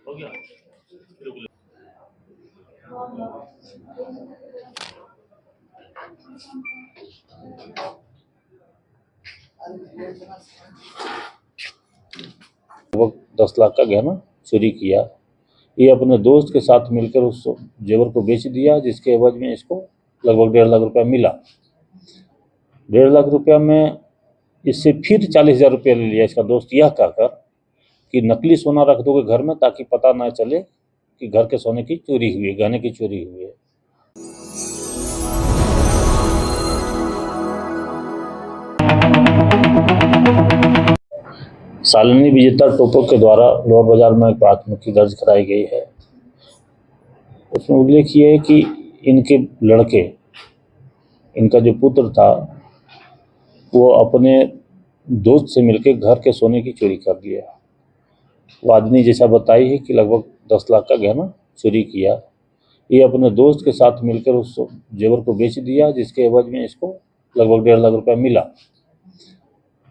हो गया। लगभग 10 लाख का गहना चोरी किया। ये अपने दोस्त के साथ मिलकर उस जेवर को बेच दिया, जिसके एवज में इसको लगभग 1.5 लाख रुपया मिला। 1.5 लाख रुपया में इससे फिर 40,000 रुपया ले लिया इसका दोस्त, यह कहकर कि नकली सोना रख दोगे घर में ताकि पता ना चले कि घर के सोने की चोरी हुई है, गहने की चोरी हुई है। शालिनी विजेता टोपो के द्वारा लोअर बाजार में एक प्राथमिकी दर्ज कराई गई है। उसमें उल्लेख किया है कि इनके लड़के, इनका जो पुत्र था, वो अपने दोस्त से मिलकर घर के सोने की चोरी कर दिया। वादनी जैसा बताई है कि लगभग 10 लाख का गहना चोरी किया। ये अपने दोस्त के साथ मिलकर उस जेवर को बेच दिया, जिसके एवज में इसको लगभग 1.5 लाख रुपया मिला।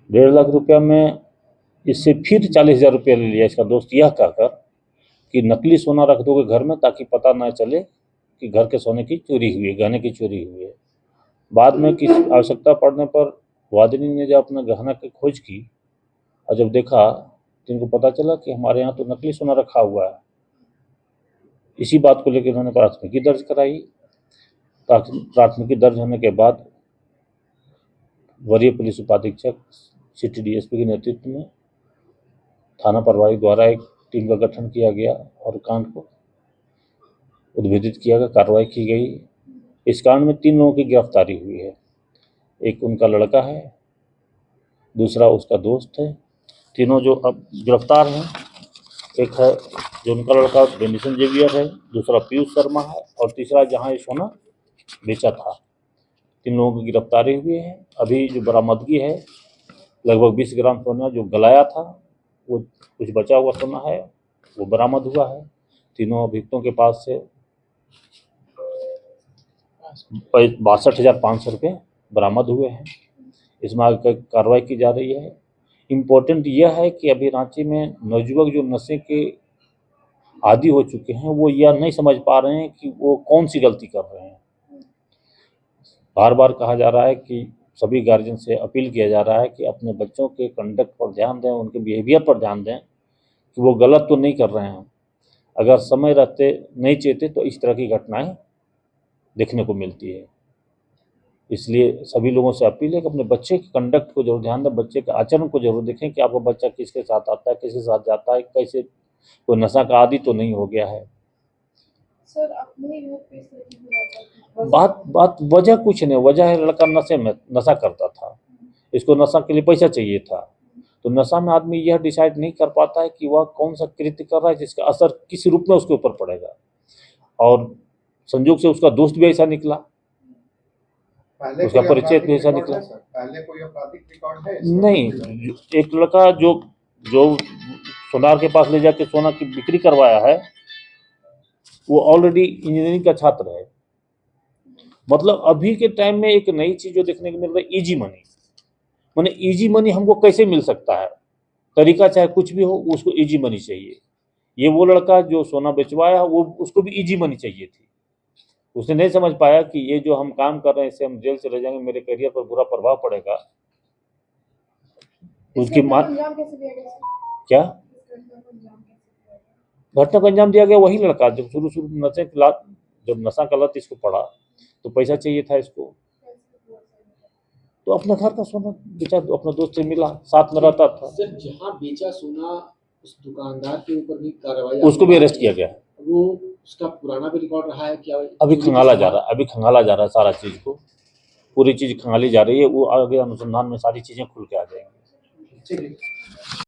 1.5 लाख रुपया में इससे फिर 40,000 रुपया ले लिया इसका दोस्त, यह कहकर कि नकली सोना रख दोगे घर में ताकि पता ना चले कि घर के सोने की चोरी हुई है, गहने की चोरी हुई है। बाद में किसी आवश्यकता पड़ने पर वादिनी ने जब अपने गहना की खोज की और जब देखा तो इनको पता चला कि हमारे यहाँ तो नकली सोना रखा हुआ है। इसी बात को लेकर उन्होंने प्राथमिकी दर्ज कराई। प्राथमिकी दर्ज होने के बाद वरीय पुलिस उपाधीक्षक सिटी डीएसपी के नेतृत्व में थाना प्रभारी द्वारा एक टीम का गठन किया गया और कांड को उद्भेदित किया गया, कार्रवाई की गई। इस कांड में 3 लोगों की गिरफ्तारी हुई है। एक उनका लड़का है, दूसरा उसका दोस्त है। तीनों जो अब गिरफ्तार हैं, एक है जो उनका लड़का बेनिसन जेवियर है, दूसरा पीयूष शर्मा है और तीसरा जहां ये सोना बेचा था। 3 लोगों की गिरफ्तारी हुई है। अभी जो बरामदगी है लगभग 20 ग्राम सोना जो गलाया था, वो कुछ बचा हुआ सोना है, वो बरामद हुआ है। तीनों अभियुक्तों के पास से 62,500 रुपये बरामद हुए हैं। इसमें आगे कार्रवाई की जा रही है। इम्पोर्टेंट यह है कि अभी रांची में नौजुवक जो नशे के आदी हो चुके हैं, वो यह नहीं समझ पा रहे हैं कि वो कौन सी गलती कर रहे हैं। बार बार कहा जा रहा है कि सभी गार्जियन से अपील किया जा रहा है कि अपने बच्चों के कंडक्ट पर ध्यान दें, उनके बिहेवियर पर ध्यान दें कि वो गलत तो नहीं कर रहे हैं। अगर समय रहते नहीं चेते तो इस तरह की घटनाएं देखने को मिलती है। इसलिए सभी लोगों से अपील है कि अपने बच्चे के कंडक्ट को जरूर ध्यान दें, बच्चे के आचरण को जरूर देखें कि आपका बच्चा किसके साथ आता है, किसके साथ जाता है, कैसे कोई नशा का आदी तो नहीं हो गया है। सर, अपने बात वजह कुछ नहीं, वजह है लड़का नशा करता था, इसको नशा के लिए पैसा चाहिए था। तो नशा में आदमी यह डिसाइड नहीं कर पाता है कि वह कौन सा कृत्य कर रहा है जिसका असर किस रूप में उसके ऊपर पड़ेगा। और संयोग से उसका दोस्त भी ऐसा निकला, उसका परिचय भी ऐसा निकला। पहले कोई आपराधिक रिकॉर्ड है? नहीं, एक लड़का जो सोनार के पास ले जाके सोना की बिक्री करवाया है, वो ऑलरेडी इंजीनियरिंग का छात्र है। मतलब अभी के टाइम में एक नई चीज जो देखने को मिल रहा है, इजी मनी। माने इजी मनी हमको कैसे मिल सकता है, तरीका चाहे कुछ भी हो, उसको इजी मनी चाहिए। ये वो लड़का जो सोना बेचवाया, वो उसको भी इजी मनी चाहिए थी। उसने नहीं समझ पाया कि ये जो हम काम कर रहे हैं इससे हम जेल चले जाएंगे, मेरे करियर पर बुरा प्रभाव पड़ेगा। उसकी मां क्या घटना को अंजाम दिया गया, वही लड़का जब शुरू जब नशा का लत इसको पड़ा तो पैसा चाहिए था इसको, तो अपने घर का सोना बेचा, अपने दोस्त से मिला, साथ में रहता था। सर, जहाँ बेचा सोना उस दुकानदार के ऊपर भी कार्रवाई, उसको भी अरेस्ट किया गया। वो उसका पुराना भी रिकॉर्ड रहा है क्या? अभी खंगाला जा रहा है सारा चीज को, पूरी चीज खंगाली जा रही है। वो आगे अनुसंधान में सारी चीजें खुल के आ जाएंगी।